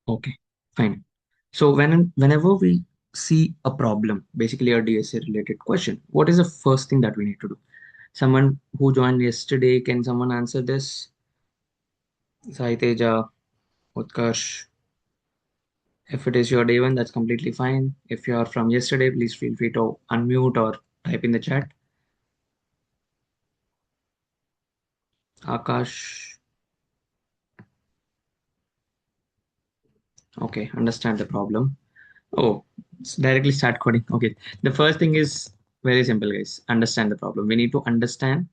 Okay, fine. So whenever we see a problem, basically a DSA related question, what is the first thing that we need to do? Someone who joined yesterday, can someone answer this? Sai Teja, Utkarsh. If it is your day one, that's completely fine. If you are from yesterday, please feel free to unmute or type in the chat. Akash. Okay, understand the problem. Oh, directly start coding. Okay. The first thing is very simple, guys. Understand the problem. We need to understand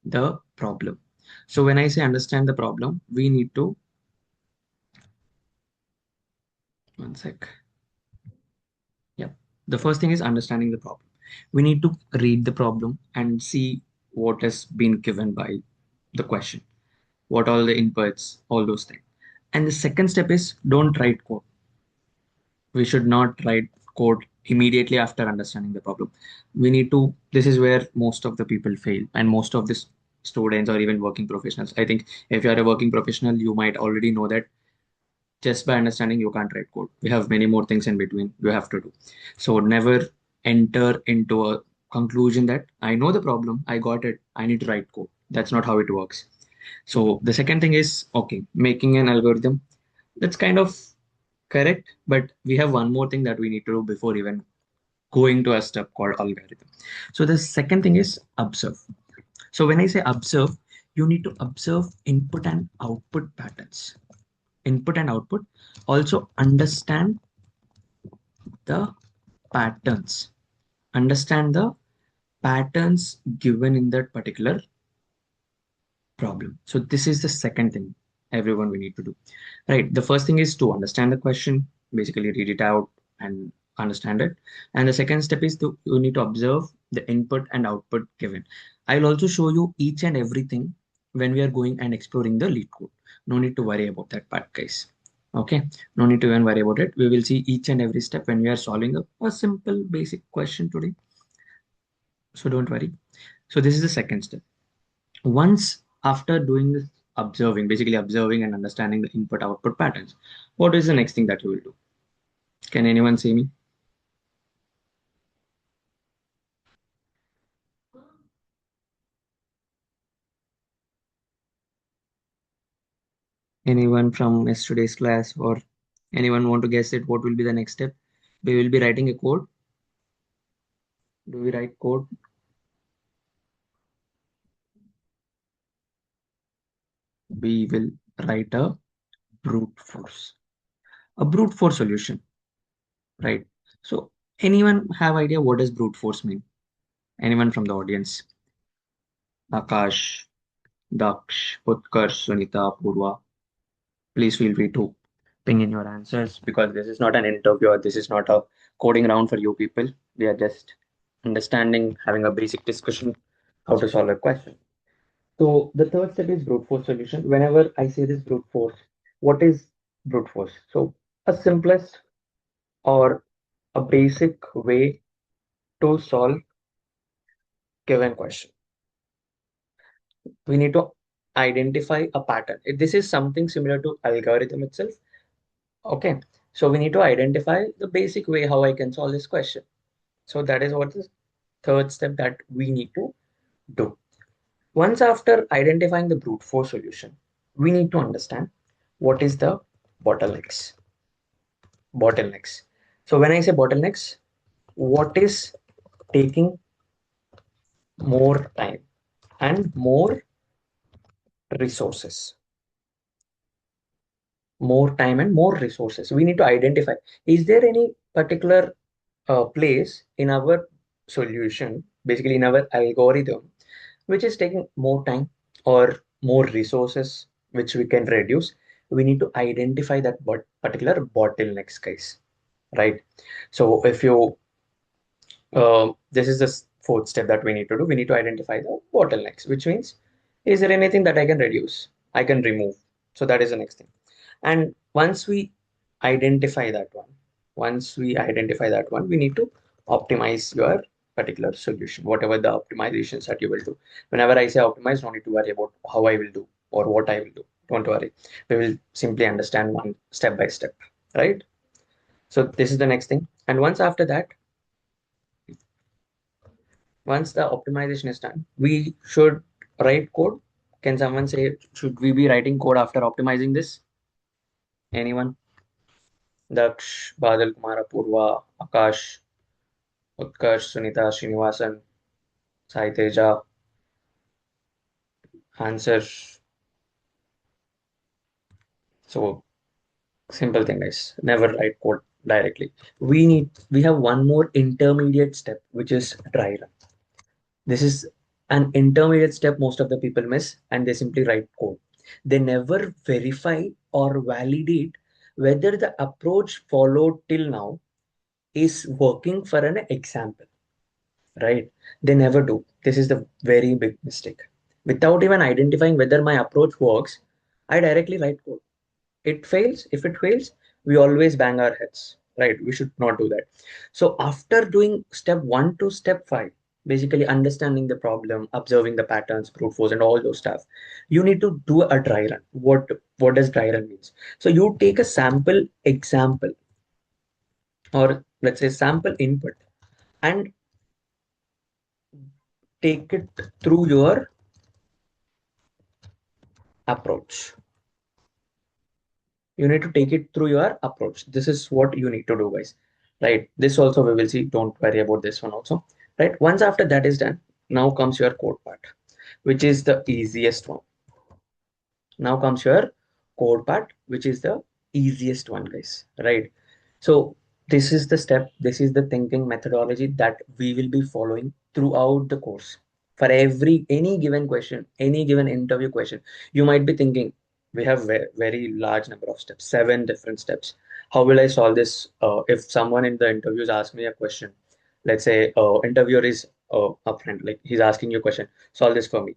the problem. So when I say understand the problem, we need to, one sec. Yeah. The first thing is understanding the problem. We need to read the problem and see what has been given by the question, what all the inputs, all those things. And the second step is don't write code. We should not write code immediately after understanding the problem. We need to, this is where most of the people fail, and most of the students or even working professionals. I think if you are a working professional, you might already know that just by understanding you can't write code. We have many more things in between you have to do. So never enter into a conclusion that I know the problem, I got it, I need to write code. That's not how it works. So the second thing is, okay, making an algorithm. That's kind of correct, but we have one more thing that we need to do before even going to a step called algorithm. So the second thing is observe. So when I say observe, you need to observe input and output patterns. Input and output. Also understand the patterns. Understand the patterns given in that particular problem. So this is the second thing everyone we need to do. Right. The first thing is to understand the question, basically read it out and understand it. And the second step is to you need to observe the input and output given. I'll also show you each and everything when we are going and exploring the lead code. No need to worry about that part, guys. Okay. No need to even worry about it. We will see each and every step when we are solving a simple basic question today. So don't worry. So this is the second step. Once after doing this observing, basically observing and understanding the input output patterns, what is the next thing that you will do? Can anyone see me? Anyone from yesterday's class, or anyone want to guess it? What will be the next step? We will be writing a code. Do we write code? We will write brute force, a brute force solution, right? So anyone have idea what does brute force mean? Anyone from the audience? Akash, Daksh, Utkarsh, Sunita, Purva. Please feel free to ping in your answers, because this is not an interview or this is not a coding round for you people. We are just understanding, having a basic discussion how to solve a question. So the third step is brute force solution. Whenever I say this brute force, what is brute force? So a simplest or a basic way to solve given question. We need to identify a pattern. This is something similar to algorithm itself. Okay, so we need to identify the basic way how I can solve this question. So that is what the third step that we need to do. Once after identifying the brute force solution, we need to understand what is the bottlenecks. Bottlenecks. So when I say bottlenecks, what is taking more time and more resources? More time and more resources. We need to identify, is there any particular place in our solution, basically in our algorithm, which is taking more time or more resources, which we can reduce. We need to identify that particular bottlenecks, guys, right? So if you, this is the fourth step that we need to do. We need to identify the bottlenecks, which means, is there anything that I can reduce, I can remove? So that is the next thing. And once we identify that one, we need to optimize your particular solution, whatever the optimizations that you will do. Whenever I say optimize, no need to worry about how I will do or what I will do. Don't worry. We will simply understand one step by step, right? So this is the next thing. And once after that, once the optimization is done, we should write code. Can someone say, should we be writing code after optimizing this? Anyone? Daksh, Badal Kumar, Apurva, Akash, Utkarsh, Sunita, Srinivasan, Sai Teja, answer. So simple thing, guys. Never write code directly. We have one more intermediate step, which is dry run. This is an intermediate step most of the people miss, and they simply write code. They never verify or validate whether the approach followed till now is working for an example, right? They never do. This is the very big mistake. Without even identifying whether my approach works, I directly write code. It fails. If it fails, we always bang our heads, right? We should not do that. So after doing step 1 to step 5, basically understanding the problem, observing the patterns, brute force, and all those stuff, you need to do a dry run. What does dry run means? So you take a sample example, or let's say sample input, and take it through your approach. You need to take it through your approach. This is what you need to do, guys, right? This also we will see. Don't worry about this one also, right? Once after that is done, now comes your code part, which is the easiest one. Now comes your code part, which is the easiest one, guys, right? So this is the step, this is the thinking methodology that we will be following throughout the course. For any given question, any given interview question, you might be thinking, we have very large number of steps, 7 different steps. How will I solve this? If someone in the interviews ask me a question, let's say interviewer is upfront, like he's asking you a question, solve this for me.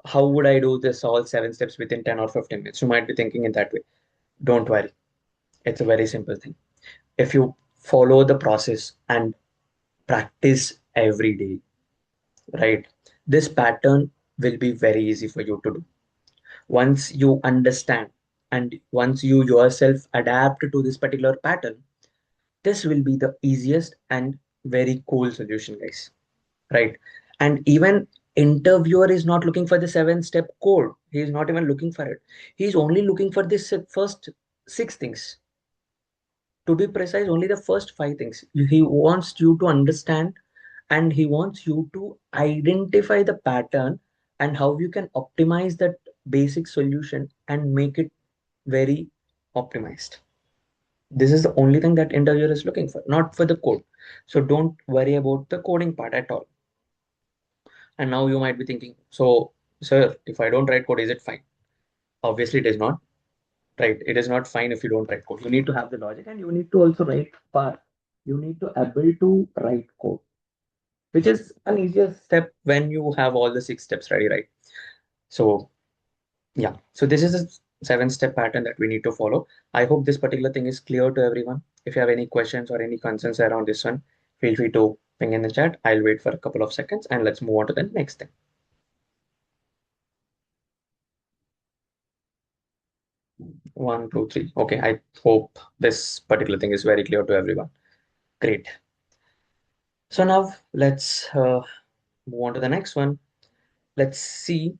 How would I do this all 7 steps within 10 or 15 minutes? You might be thinking in that way. Don't worry. It's a very simple thing. If you follow the process and practice every day, right, this pattern will be very easy for you to do. Once you understand and once you yourself adapt to this particular pattern, this will be the easiest and very cool solution, guys, right? And even interviewer is not looking for the 7 step code. He is not even looking for it. He's only looking for this first 6 things. To be precise, only the first 5 things. He wants you to understand, and he wants you to identify the pattern and how you can optimize that basic solution and make it very optimized. This is the only thing that interviewer is looking for, not for the code. So don't worry about the coding part at all. And now you might be thinking, so, sir, if I don't write code, is it fine? Obviously, it is not, right? It is not fine if you don't write code. You need to have the logic and you need to also write part. You need to able to write code, which is an easier step when you have all the 6 steps ready, right? So, yeah. So this is a 7 step pattern that we need to follow. I hope this particular thing is clear to everyone. If you have any questions or any concerns around this one, feel free to ping in the chat. I'll wait for a couple of seconds and let's move on to the next thing. 1, 2, 3. Okay, I hope this particular thing is very clear to everyone. Great. So now let's move on to the next one. Let's see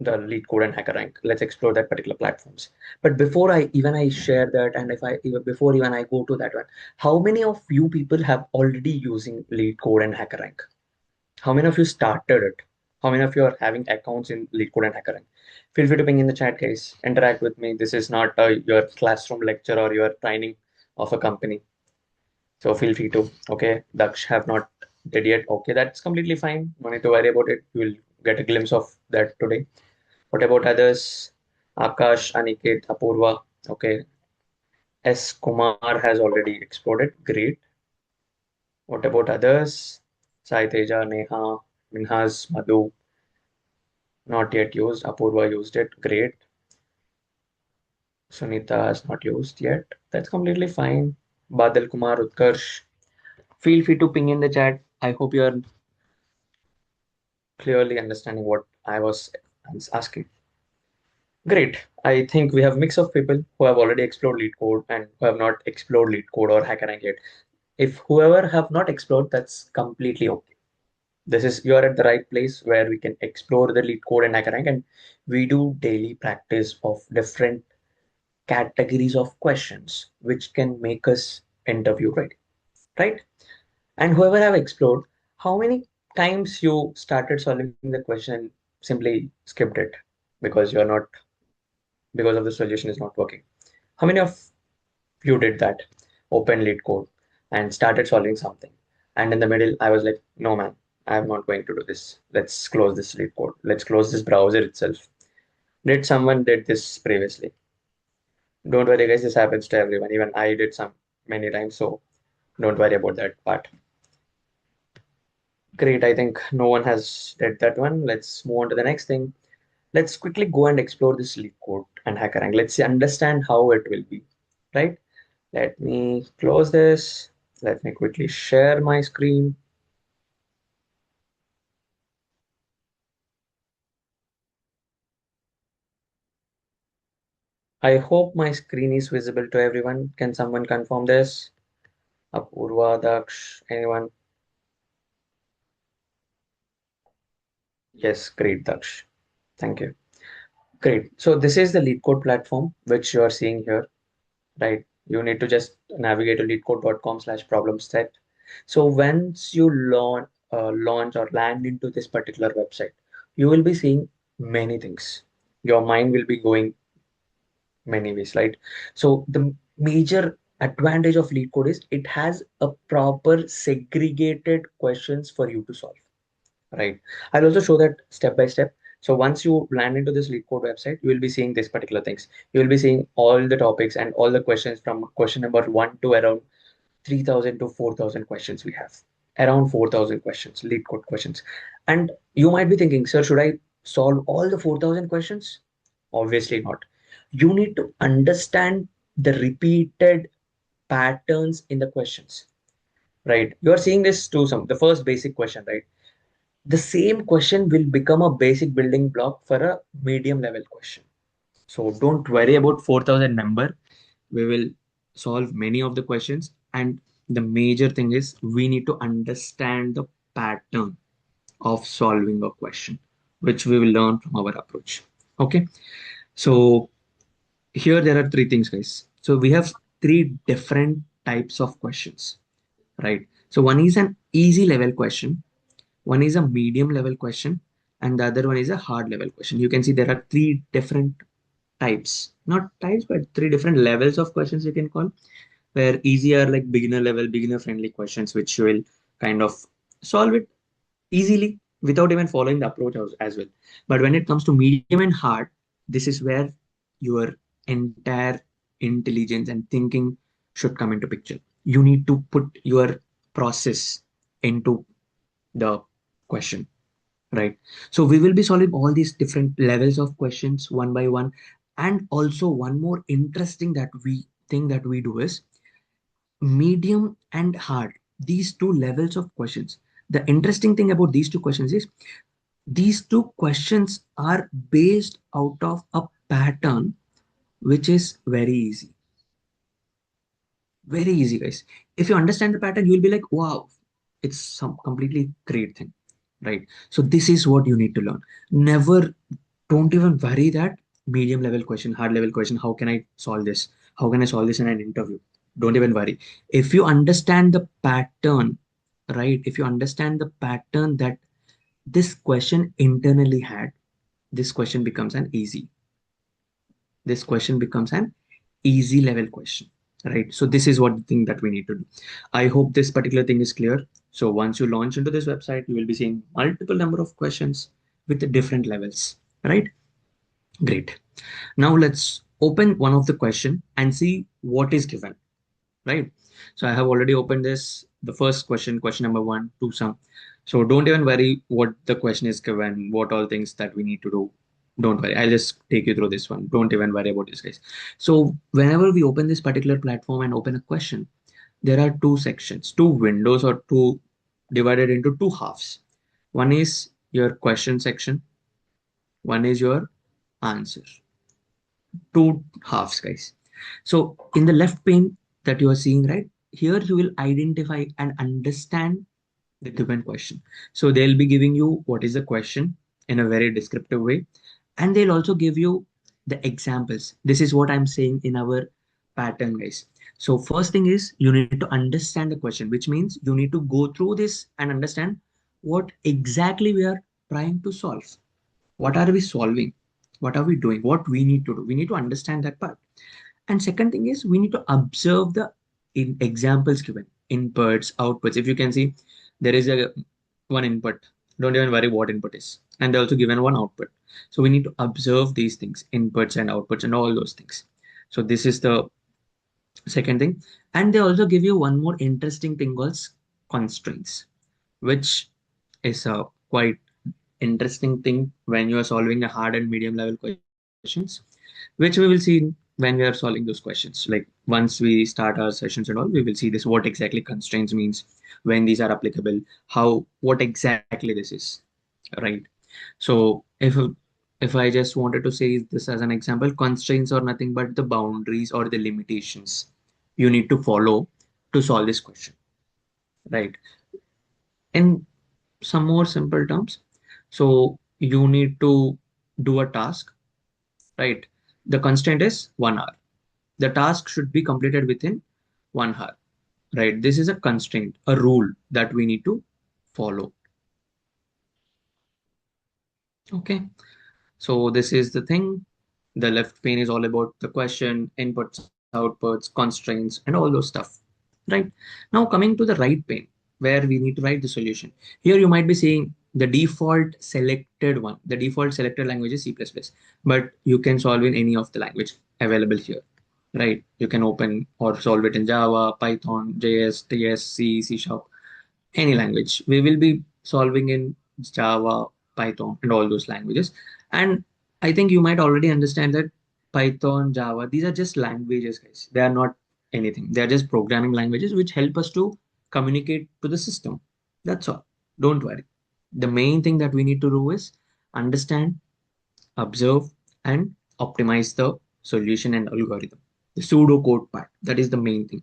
the lead code and hacker rank. Let's explore that particular platforms. But before I share that, and if I even before even I go to that one, how many of you people have already using lead code and hacker rank? How many of you started it? How many of you are having accounts in lead code and hacker rank? Feel free to ping in the chat, guys. Interact with me. This is not your classroom lecture or your training of a company. So feel free to. Okay, Daksh have not did yet. Okay, that's completely fine. No need to worry about it. You will get a glimpse of that today. What about others? Akash, Aniket, Apurva. Okay. S. Kumar has already exploded. Great. What about others? Sai Teja, Neha, Minhas, Madhu. Not yet used. Apurva used it. Great. Sunita has not used yet. That's completely fine. Badal Kumar, Utkarsh. Feel free to ping in the chat. I hope you are clearly understanding what I was asking. Great. I think we have mix of people who have already explored lead code and who have not explored lead code or HackerRank yet. If whoever have not explored, that's completely okay. This is you're at the right place where we can explore the lead code and HackerRank, and we do daily practice of different categories of questions which can make us interview ready, right? And whoever have explored, how many times you started solving the question and simply skipped it because you're not because of the solution is not working? How many of you did that? Open lead code and started solving something. And in the middle, I was like, no, man, I'm not going to do this. Let's close this lead code. Let's close this browser itself. Did someone did this previously? Don't worry, guys. This happens to everyone. Even I did some many times. So don't worry about that part. Great. I think no one has did that one. Let's move on to the next thing. Let's quickly go and explore this leak code and HackerRank. Let's see, understand how it will be, right? Let me close this. Let me quickly share my screen. I hope my screen is visible to everyone. Can someone confirm this? Apurva, Daksh, anyone? Yes, great, Daksh. Thank you. Great. So this is the LeetCode platform which you are seeing here, right? You need to just navigate to leetcode.com/problem set. So once you launch or land into this particular website, you will be seeing many things. Your mind will be going many ways, right? So the major advantage of LeetCode is it has a proper segregated questions for you to solve. Right. I'll also show that step by step. So once you land into this lead code website, you will be seeing these particular things. You will be seeing all the topics and all the questions from question number one to around 3,000 to 4,000 questions we have. Around 4,000 questions, lead code questions. And you might be thinking, sir, should I solve all the 4,000 questions? Obviously not. You need to understand the repeated patterns in the questions, right? You are seeing this to the first basic question, right? The same question will become a basic building block for a medium level question. So don't worry about 4,000 number. We will solve many of the questions. And the major thing is we need to understand the pattern of solving a question, which we will learn from our approach. Okay. So here there are three things, guys. So we have three different types of questions, right? So one is an easy level question, one is a medium level question, and the other one is a hard level question. You can see there are three different types, not types, but three different levels of questions you can call, where easy are like beginner level, beginner friendly questions, which you will kind of solve it easily without even following the approach as well. But when it comes to medium and hard, this is where your entire intelligence and thinking should come into picture. You need to put your process into the question, right? So we will be solving all these different levels of questions one by one. And also one more interesting that we think that we do is medium and hard, these two levels of questions. The interesting thing about these two questions is these two questions are based out of a pattern which is very easy, guys. If you understand the pattern, you will be like, wow, it's some completely great thing, right? So this is what you need to learn. Never, don't even worry that medium level question, hard level question, how can I solve this, how can I solve this in an interview? Don't even worry. If you understand the pattern, right, if you understand the pattern that this question internally had, this question becomes an easy, this question becomes an easy level question, right? So this is what the thing that we need to do. I hope this particular thing is clear. So once you launch into this website, you will be seeing multiple number of questions with the different levels, right? Great. Now let's open one of the question and see what is given, right? So I have already opened this, the first question, question number one, to some. So don't even worry what the question is given, what all things that we need to do. Don't worry. I'll just take you through this one. Don't even worry about this, guys. So whenever we open this particular platform and open a question, there are two sections, two windows, or two divided into two halves. One is your question section, one is your answer. two halves, guys. So in the left pane that you are seeing, right here, you will identify and understand the given question. So they'll be giving you what is the question in a very descriptive way, and they'll also give you the examples. This is what I'm saying in our pattern, guys. So first thing is you need to understand the question, which means you need to go through this and understand what exactly we are trying to solve. What are we solving? What are we doing? What we need to do? We need to understand that part. And second thing is we need to observe the examples given, inputs, outputs. If you can see, there is a one input. Don't even worry what input is. And they're also given one output. So we need to observe these things, inputs and outputs and all those things. So this is the second thing. And they also give you one more interesting thing called constraints, which is a quite interesting thing when you are solving a hard and medium level questions, which we will see when we are solving those questions. Like once we start our sessions and all, we will see this what exactly constraints means, when these are applicable, how what exactly this is, right? So if I just wanted to say this as an example, constraints are nothing but the boundaries or the limitations you need to follow to solve this question, right? In some more simple terms, so you need to do a task, right? The constraint is 1 hour. The task should be completed within 1 hour, right? This is a constraint, a rule that we need to follow. Okay. So this is the thing. The left pane is all about the question, inputs, outputs, constraints, and all those stuff, right? Now coming to the right pane, where we need to write the solution. Here you might be seeing the default selected one. The default selected language is C++, but you can solve in any of the language available here, right? You can open or solve it in Java, Python, JS, TS, C, C Sharp, any language. We will be solving in Java, Python, and all those languages. And I think you might already understand that Python, Java, these are just languages, guys. They are not anything. They are just programming languages which help us to communicate to the system. That's all. Don't worry. The main thing that we need to do is understand, observe, and optimize the solution and algorithm. The pseudo code part. That is the main thing.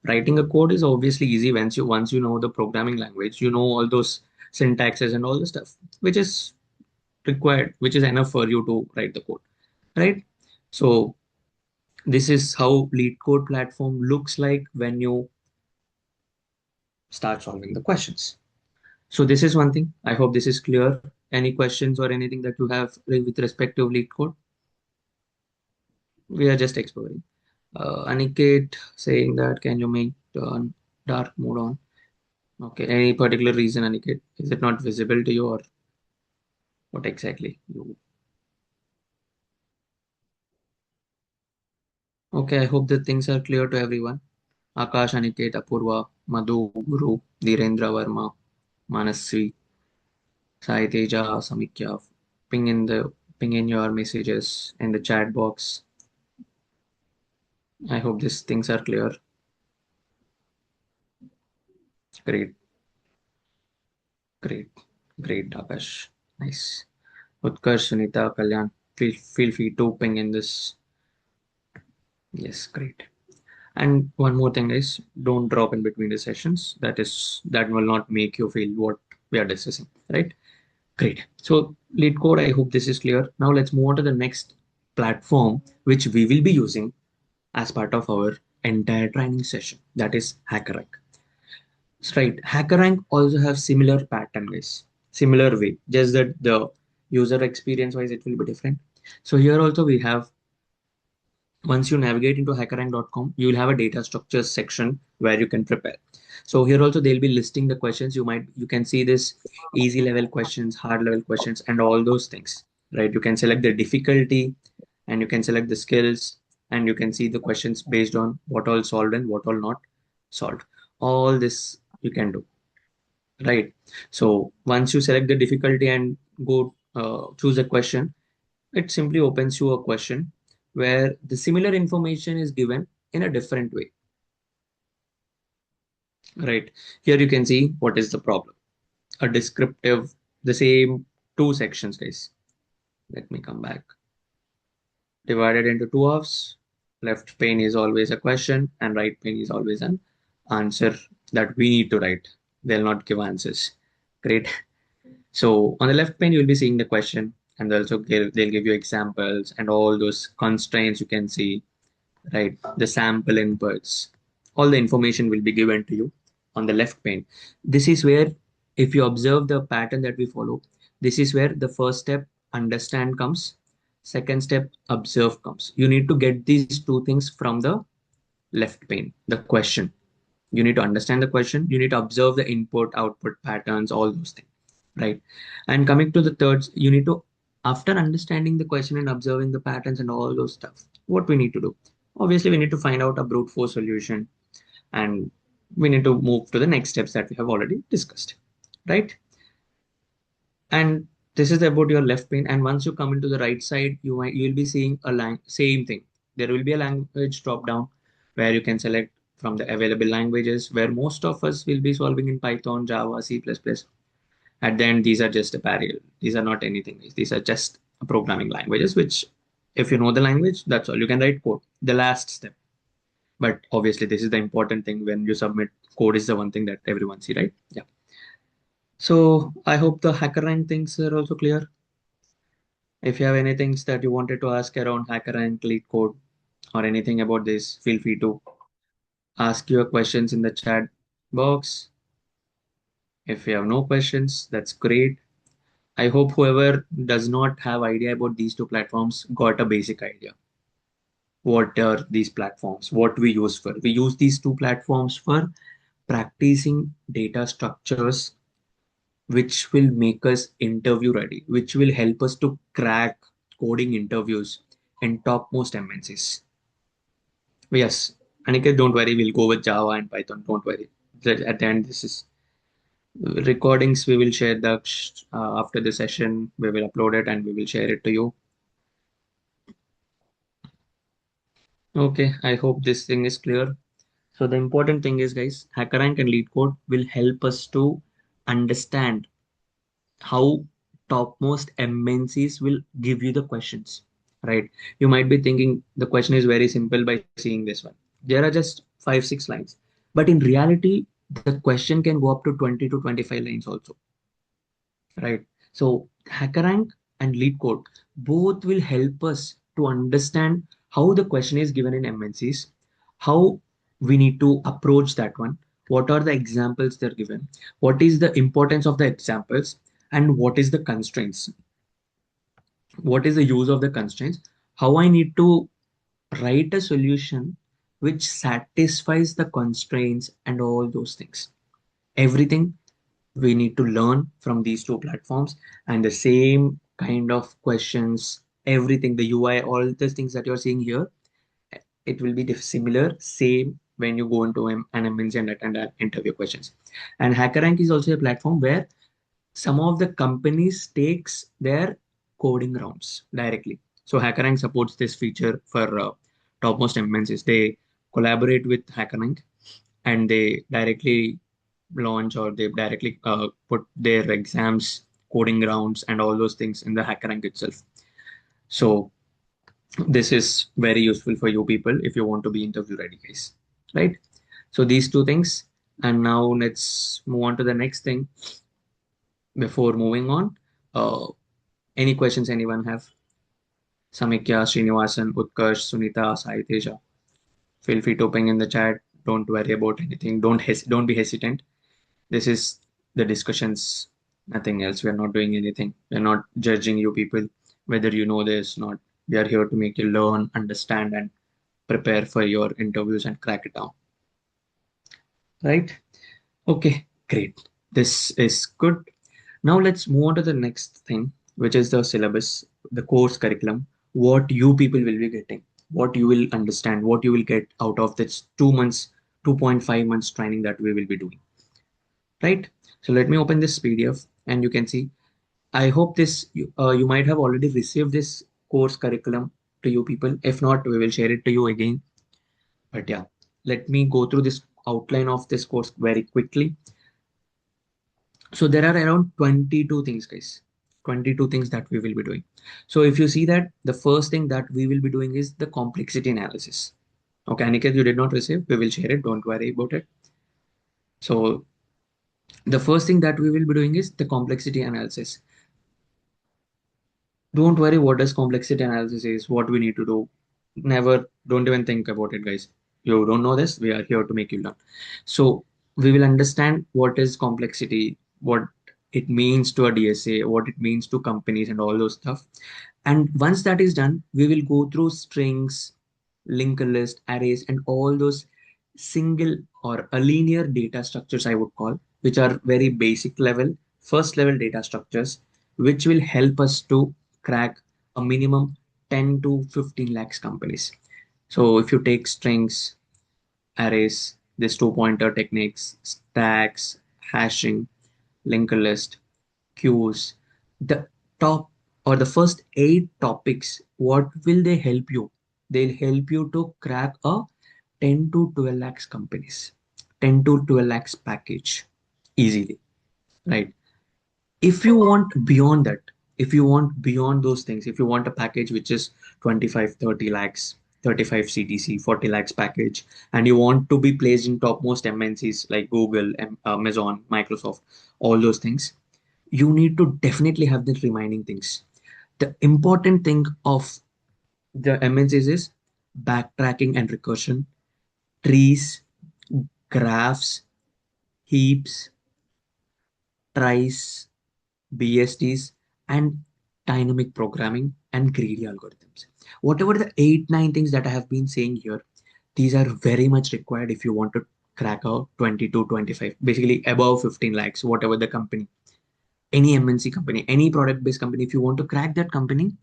Writing a code is obviously easy once you know the programming language, you know all those syntaxes and all the stuff, which is required, which is enough for you to write the code, right? So this is how lead code platform looks like when you start solving the questions. So this is one thing. I hope this is clear. Any questions or anything that you have with respect to lead code? We are just exploring. Aniket saying that can you make dark mode on? Okay, any particular reason, Aniket? Is it not visible to you, or what exactly? Okay, I hope that things are clear to everyone. Akash, Aniket, Apurva, Madhu, Guru, Dhirendra Verma, Manasri, Sai Teja, Samikya. Ping in the ping in your messages in the chat box. I hope these things are clear. Great, great, great, Akash. Nice. Utkarsh, Sunita, Kalyan. Feel free to ping in this. Yes, great. And one more thing is don't drop in between the sessions. That will not make you feel what we are discussing, right? Great. So lead code, I hope this is clear. Now let's move on to the next platform, which we will be using as part of our entire training session. That is HackerRank. Right. HackerRank also have similar pattern ways, similar way, just that the user experience wise it will be different. So here also we have, once you navigate into hackerrank.com, you will have a data structures section where you can prepare. So here also they'll be listing the questions. You can see this easy level questions, hard level questions, and all those things, right? You can select the difficulty and you can select the skills, and you can see the questions based on what all solved and what all not solved. All this you can do, right? So once you select the difficulty and go choose a question, it simply opens you a question where the similar information is given in a different way, right? Here you can see what is the problem. A descriptive, the same two sections, guys. Let me come back. divided into two halves. Left pane is always a question, and right pane is always an answer that we need to write. They'll not give answers. Great. So on the left pane, you'll be seeing the question, and they'll give you examples and all those constraints you can see, right? The sample inputs, all the information will be given to you on the left pane. This is where, if you observe the pattern that we follow, this is where the first step, understand, comes. Second step, observe, comes. You need to get these two things from the left pane, the question. You need to understand the question. You need to observe the input, output patterns, all those things, right? And coming to the third, you need to, after understanding the question and observing the patterns and all those stuff, what we need to do? Obviously, we need to find out a brute force solution, and we need to move to the next steps that we have already discussed, right? And this is about your left pane. And once you come into the right side, you'll be seeing same thing. There will be a language drop down where you can select from the available languages, where most of us will be solving in Python, Java, C++. At the end, these are just a parallel. These are not anything. These are just programming languages, which, if you know the language, that's all. You can write code. The last step. But obviously, this is the important thing. When you submit code, is the one thing that everyone see, right? Yeah. So I hope the HackerRank things are also clear. If you have any things that you wanted to ask around HackerRank, lead code, or anything about this, feel free to ask your questions in the chat box. If you have no questions, that's great. I hope whoever does not have idea about these two platforms got a basic idea. What are these platforms? What we use for? We use these two platforms for practicing data structures, which will make us interview ready, which will help us to crack coding interviews in topmost MNCs. Yes, Aniket, don't worry, we'll go with Java and Python. Don't worry. At the end, this is recordings. We will share the after the session. We will upload it and we will share it to you. Okay, I hope this thing is clear. So the important thing is, guys, HackerRank and LeetCode will help us to understand how topmost MNCs will give you the questions, right? You might be thinking the question is very simple by seeing this one. There are just 5, 6 lines, but in reality, the question can go up to 20 to 25 lines also, right? So HackerRank and LeetCode both will help us to understand how the question is given in MNCs, how we need to approach that one, what are the examples they're given, what is the importance of the examples, and what is the constraints, what is the use of the constraints, how I need to write a solution which satisfies the constraints and all those things. Everything we need to learn from these two platforms, and the same kind of questions, everything, the UI, all the things that you're seeing here, it will be similar, same when you go into an MNC and attend an interview questions. And HackerRank is also a platform where some of the companies takes their coding rounds directly. So HackerRank supports this feature for topmost MNCs. They collaborate with HackerRank and they directly launch, or they directly put their exams, coding rounds, and all those things in the HackerRank itself. So this is very useful for you people if you want to be interview ready, guys. Right? So these two things. And now let's move on to the next thing. Before moving on, any questions anyone have? Samikya, Srinivasan, Utkarsh, Sunita, Sahiteja. Feel free to ping in the chat. Don't worry about anything. Don't be hesitant. This is the discussions, nothing else. We're not doing anything. We're not judging you people, whether you know this, not. We are here to make you learn, understand, and prepare for your interviews and crack it down. Right? Okay, great. This is good. Now let's move on to the next thing, which is the syllabus, the course curriculum, what you people will be getting, what you will understand, what you will get out of this 2 months, 2.5 months training that we will be doing. Right? So let me open this PDF and you can see. I hope you might have already received this course curriculum to you people. If not, we will share it to you again. But yeah, let me go through this outline of this course very quickly. So there are around 22 things, guys. 22 things that we will be doing. So if you see that, the first thing that we will be doing is the complexity analysis. Okay, Aniket, you did not receive. We will share it. Don't worry about it. So the first thing that we will be doing is the complexity analysis. Don't worry what does complexity analysis is, what we need to do. Never, don't even think about it, guys. You don't know this. We are here to make you learn. So we will understand what is complexity, what it means to a DSA, what it means to companies and all those stuff. And once that is done, we will go through strings, linked list, arrays, and all those single or a linear data structures, I would call, which are very basic level, first level data structures, which will help us to crack a minimum 10 to 15 lakhs companies. So if you take strings, arrays, this two pointer techniques, stacks, hashing, linked list, queues, the top or the first eight topics, what will they help you? They'll help you to crack a 10 to 12 lakhs companies, 10 to 12 lakhs package easily, right? If you want beyond that, if you want beyond those things, if you want a package which is 25, 30 lakhs, 35 CTC, 40 lakhs package, and you want to be placed in topmost MNCs like Google, Amazon, Microsoft, all those things, you need to definitely have the remaining things. The important thing of the MNCs is backtracking and recursion, trees, graphs, heaps, tries, BSTs, and dynamic programming and greedy algorithms. Whatever the eight, nine things that I have been saying here, these are very much required if you want to crack out 20 to 25, basically above 15 lakhs, whatever the company, any MNC company, any product based company, if you want to crack that company,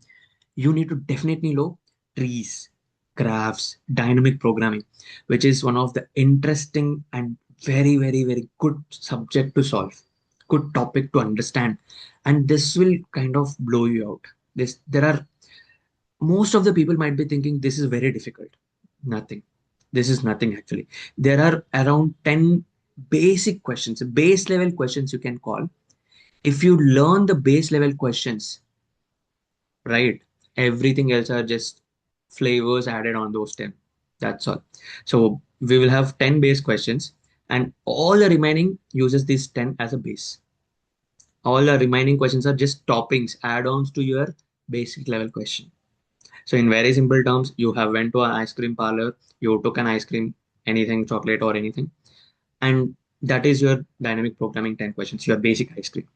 you need to definitely know trees, graphs, dynamic programming, which is one of the interesting and very, very, very good subject to solve, good topic to understand. And this will kind of blow you out. There are most of the people might be thinking this is very difficult. Nothing. This is nothing actually. There are around 10 basic questions, base level questions you can call. If you learn the base level questions, right? Everything else are just flavors added on those 10. That's all. So we will have 10 base questions, and all the remaining uses these 10 as a base. All the remaining questions are just toppings, add-ons to your basic level question. So in very simple terms, you have went to an ice cream parlor, you took an ice cream, anything, chocolate or anything, and that is your dynamic programming 10 questions, your basic ice cream.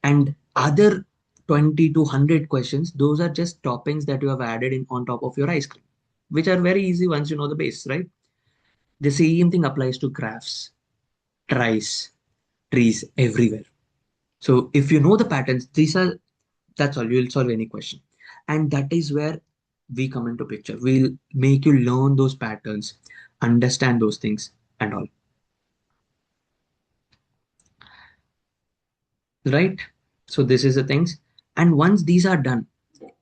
And other 20 to 100 questions, those are just toppings that you have added in on top of your ice cream, which are very easy once you know the base, right? The same thing applies to graphs, tries, trees, everywhere. So if you know the patterns, these are, that's all, you will solve any question. And that is where we come into picture. We'll make you learn those patterns, understand those things and all, right? So this is the things. And once these are done,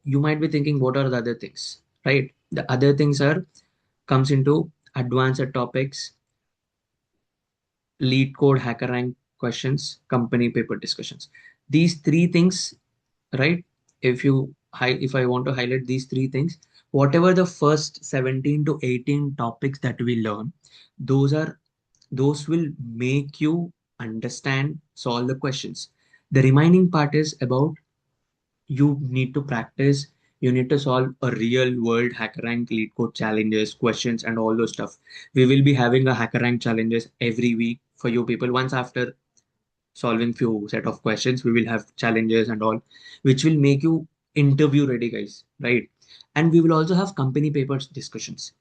you might be thinking, what are the other things, right? The other things are comes into advanced topics, lead code, hacker rank questions, company paper discussions. These three things, right? If I want to highlight these three things, whatever the first 17 to 18 topics that we learn, those will make you understand, solve the questions. The remaining part is about you need to practice, you need to solve a real world hacker rank lead code challenges, questions and all those stuff. We will be having a hacker rank challenges every week for you people. Once after solving few set of questions, we will have challenges and all, which will make you interview ready, guys, right? And we will also have company papers discussions.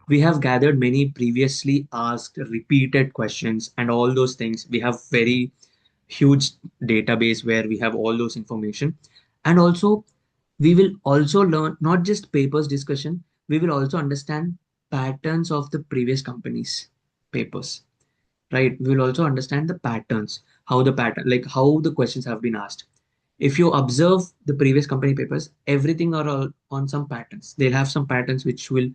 We have gathered many previously asked repeated questions and all those things. We have very huge database where we have all those information. And also we will also learn not just papers discussion, we will also understand patterns of the previous companies papers, right? We will also understand the patterns, how the pattern, like how the questions have been asked. If you observe the previous company papers, everything are all on some patterns. They'll have some patterns which will,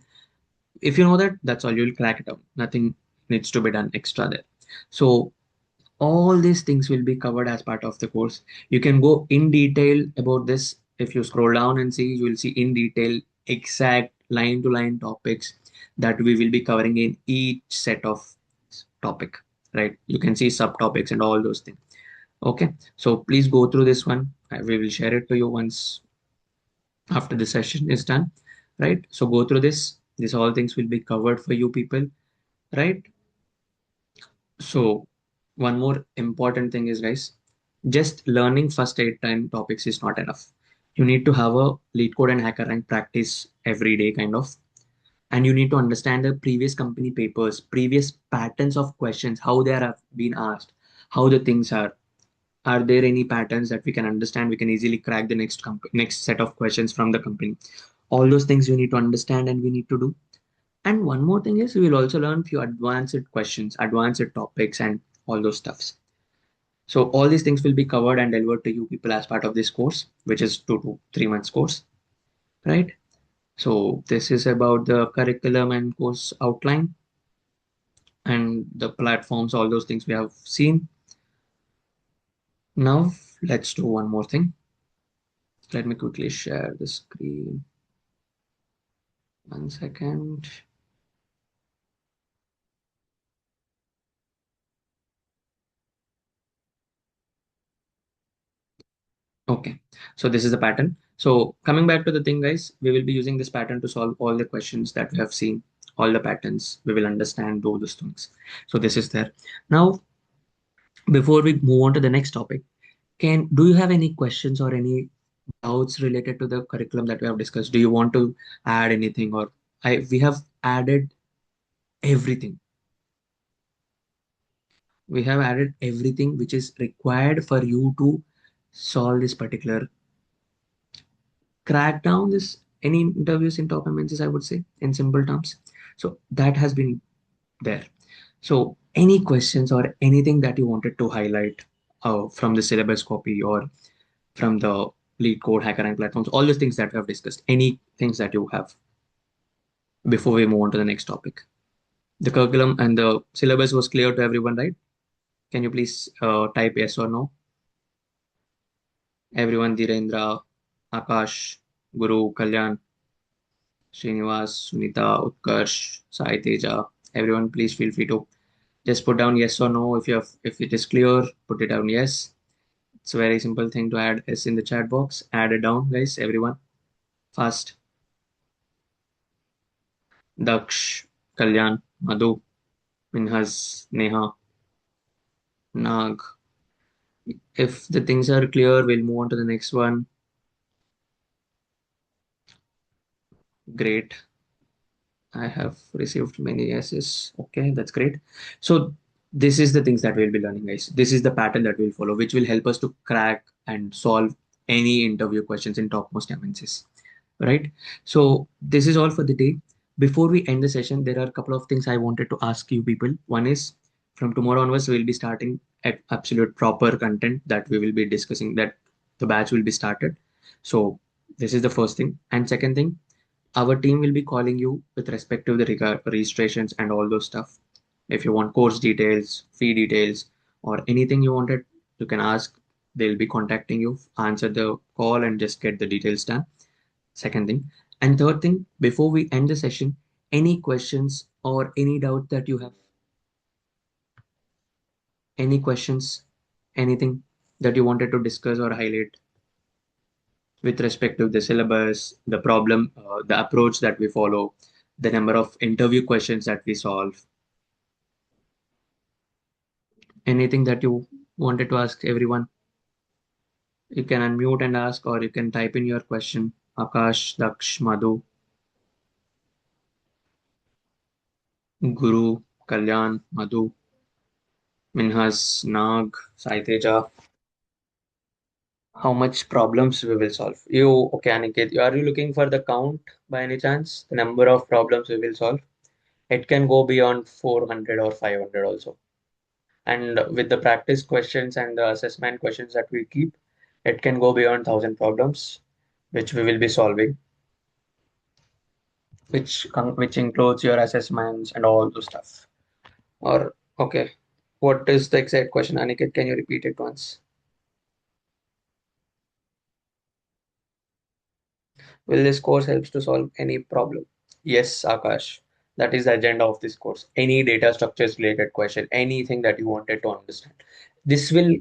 if you know that, that's all, you'll crack it out. Nothing needs to be done extra there. So All these things will be covered as part of the course. You can go in detail about this. If you scroll down and see, you will see in detail exact line to line topics that we will be covering in each set of topic, right? You can see subtopics and all those things. Okay, so please go through this one. We will share it to you once after the session is done, right? So go through this. These all things will be covered for you people, right? So one more important thing is, guys, just learning first 8 10 topics is not enough. You need to have a lead code and hacker rank practice every day, kind of. And you need to understand the previous company papers, previous patterns of questions, how they are been asked, how the things are. Are there any patterns that we can understand? We can easily crack the next set of questions from the company. All those things you need to understand and we need to do. And one more thing is we will also learn few advanced questions, advanced topics, and all those stuffs. So all these things will be covered and delivered to you people as part of this course, which is 2 to 3 months course, right? So this is about the curriculum and course outline and the platforms, all those things we have seen. Now let's do one more thing. Let me quickly share the screen. 1 second. Okay, so this is the pattern. So coming back to the thing, guys, we will be using this pattern to solve all the questions that we have seen, all the patterns. We will understand all those things. So this is there. Now, before we move on to the next topic, do you have any questions or any doubts related to the curriculum that we have discussed? Do you want to add anything, or we have added everything. We have added everything which is required for you to solve this particular crack down this any interviews in top MNCs, I would say, in simple terms. So that has been there. So any questions or anything that you wanted to highlight from the syllabus copy or from the lead code hacker and platforms, all those things that we have discussed, any things that you have before we move on to the next topic. The curriculum and the syllabus was clear to everyone, right? Can you please type yes or no? Everyone, Dhirendra, Akash, Guru, Kalyan, Srinivas, Sunita, Utkarsh, Sai Teja. Everyone, please feel free to just put down yes or no. If it is clear, put it down yes. It's a very simple thing to add yes in the chat box. Add it down, guys. Everyone, fast. Daksh, Kalyan, Madhu, Minhas, Neha, Nag. If the things are clear, we'll move on to the next one. Great. I have received many yeses. Okay, that's great. So this is the things that we'll be learning, guys. This is the pattern that we'll follow, which will help us to crack and solve any interview questions in topmost MNCs. Right? So this is all for the day. Before we end the session, there are a couple of things I wanted to ask you people. One is from tomorrow onwards, we'll be starting at absolute proper content that we will be discussing, that the batch will be started. So this is the first thing. And second thing, our team will be calling you with respect to the registrations and all those stuff. If you want course details, fee details, or anything you wanted, you can ask. They'll be contacting you, answer the call, and just get the details done. Second thing. And third thing, before we end the session, any questions or any doubt that you have, any questions, anything that you wanted to discuss or highlight with respect to the syllabus, the problem, the approach that we follow, the number of interview questions that we solve, anything that you wanted to ask everyone, you can unmute and ask, or you can type in your question. Akash, Daksh, Madhu, Guru, Kalyan, Madhu, Minhas, Nag, Saiteja. How much problems we will solve? You, okay, Aniket, are you looking for the count by any chance? The number of problems we will solve? It can go beyond 400 or 500 also. And with the practice questions and the assessment questions that we keep, it can go beyond 1,000 problems, which we will be solving, which includes your assessments and all those stuff. Or okay, What is the exact question, Aniket? Can you repeat it once? Will this course helps to solve any problem? Yes, Akash. That is the agenda of this course. Any data structures related question, anything that you wanted to understand. This will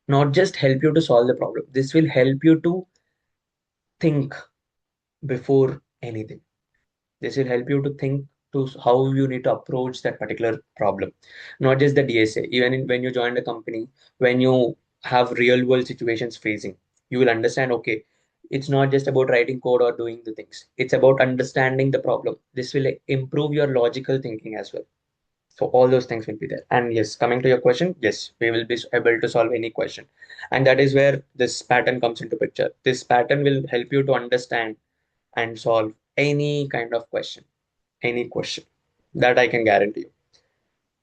not just help you to solve the problem. This will help you to think before anything. This will help you to think to how you need to approach that particular problem. Not just the DSA. Even when you join the company, when you have real world situations facing, you will understand, okay, it's not just about writing code or doing the things. It's about understanding the problem. This will improve your logical thinking as well. So all those things will be there. And yes, coming to your question, yes, we will be able to solve any question. And that is where this pattern comes into picture. This pattern will help you to understand and solve any kind of question, any question. That I can guarantee you.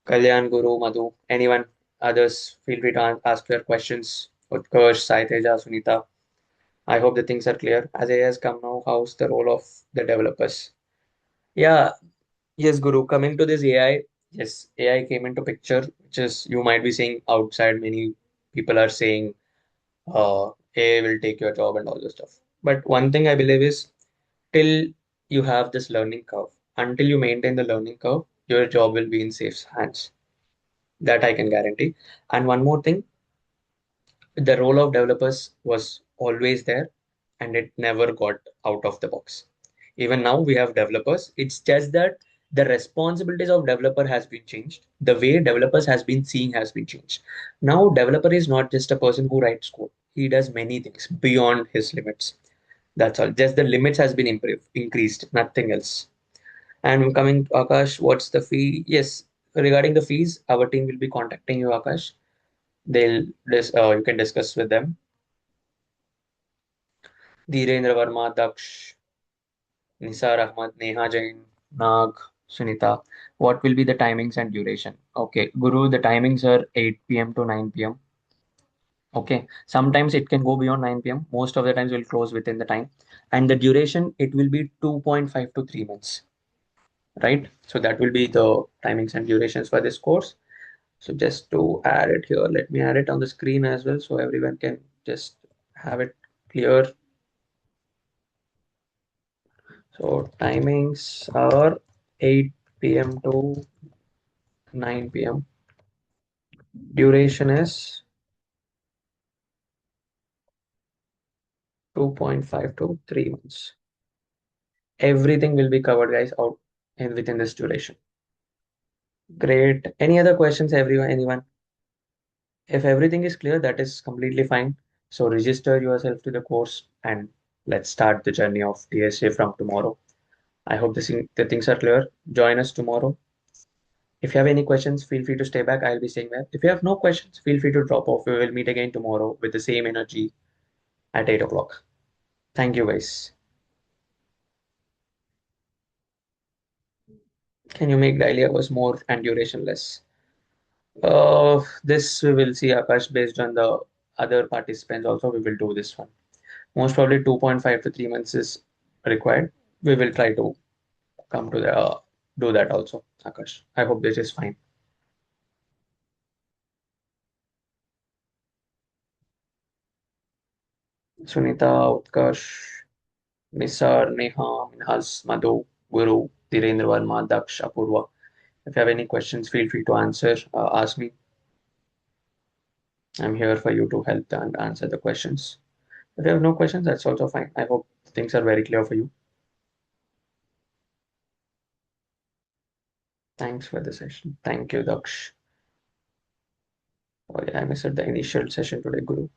Kalyan, Guru, Madhu, anyone, others, feel free to ask your questions. Utkarsh, Saiteja, Sunita. I hope the things are clear. As AI has come now, how's the role of the developers? Yeah, yes, Guru. Coming to this AI, yes, AI came into picture, which is you might be seeing outside. Many people are saying AI will take your job and all this stuff. But one thing I believe is till you have this learning curve, until you maintain the learning curve, your job will be in safe hands. That I can guarantee. And one more thing, the role of developers was always there and it never got out of the box. Even now we have developers. It's just that the responsibilities of developer has been changed. The way developers has been seen has been changed. Now developer is not just a person who writes code. He does many things beyond his limits. That's all. Just the limits has been improved, increased, nothing else. And coming to Akash, what's the fee? Yes, regarding the fees, our team will be contacting you, Akash. You can discuss with them. Dhirendra Verma, Daksh, Nisar Ahmad, Neha Jain, Nag, Sunita. What will be the timings and duration? Okay, Guru, the timings are 8 p.m. to 9 p.m. Okay, sometimes it can go beyond 9 p.m. Most of the times we'll close within the time. And the duration, it will be 2.5 to 3 months, right? So that will be the timings and durations for this course. So just to add it here, let me add it on the screen as well so everyone can just have it clear. So timings are 8 p.m. to 9 p.m. Duration is 2.5 to 3 months. Everything will be covered, guys, out and within this duration. Great. Any other questions, everyone? Anyone? If everything is clear, that is completely fine. So register yourself to the course and let's start the journey of DSA from tomorrow. I hope the things are clear. Join us tomorrow. If you have any questions, feel free to stay back. I'll be staying there. If you have no questions, feel free to drop off. We will meet again tomorrow with the same energy at 8 o'clock. Thank you, guys. Can you make daily hours more and duration less? This we will see, Akash, based on the other participants. Also, we will do this one. Most probably 2.5 to 3 months is required. We will try to come to the do that also, Akash. I hope this is fine. Sunita, Utkarsh, Nisar, Neha, Minhas, Madhu, Guru, Dhirendra Verma, Daksh, Apurva. If you have any questions, feel free to ask me. I'm here for you to help and answer the questions. If you have no questions, that's also fine. I hope things are very clear for you. Thanks for the session. Thank you, Daksh. Oh, yeah, I missed the initial session today, Guru.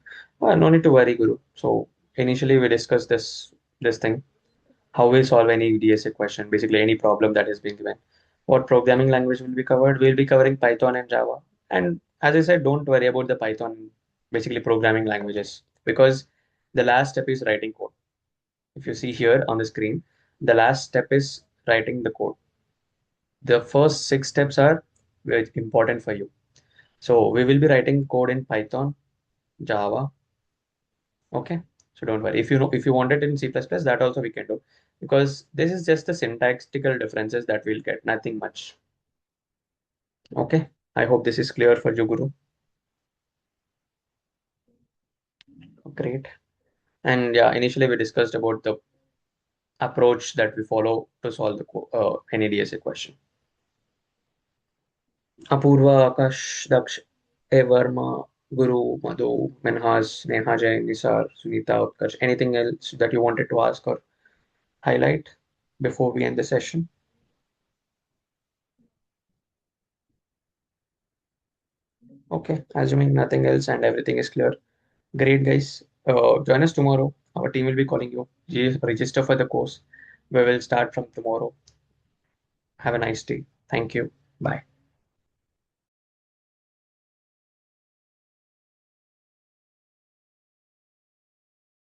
No need to worry, Guru. So initially we discussed this thing, how we solve any DSA question, basically any problem that is being given. What programming language will be covered? We'll be covering Python and Java. And as I said, don't worry about the Python, basically programming languages, because the last step is writing code. If you see here on the screen, the last step is writing the code. The first six steps are very important for you. So we will be writing code in Python, Java. Okay. So don't worry. If you want it in C++, that also we can do because this is just the syntactical differences that we'll get, nothing much. Okay. I hope this is clear for you, Guru. Great. And yeah, initially we discussed about the approach that we follow to solve the any DSA question. Apurva, Akash, Daksh, A. Verma, Guru, Madhu, Minhas, Neha Jain, Nisar, Sunita, Utkarsh. Anything else that you wanted to ask or highlight before we end the session? Okay, assuming nothing else and everything is clear. Great, guys. Join us tomorrow. Our team will be calling you. Register for the course. We will start from tomorrow. Have a nice day. Thank you. Bye.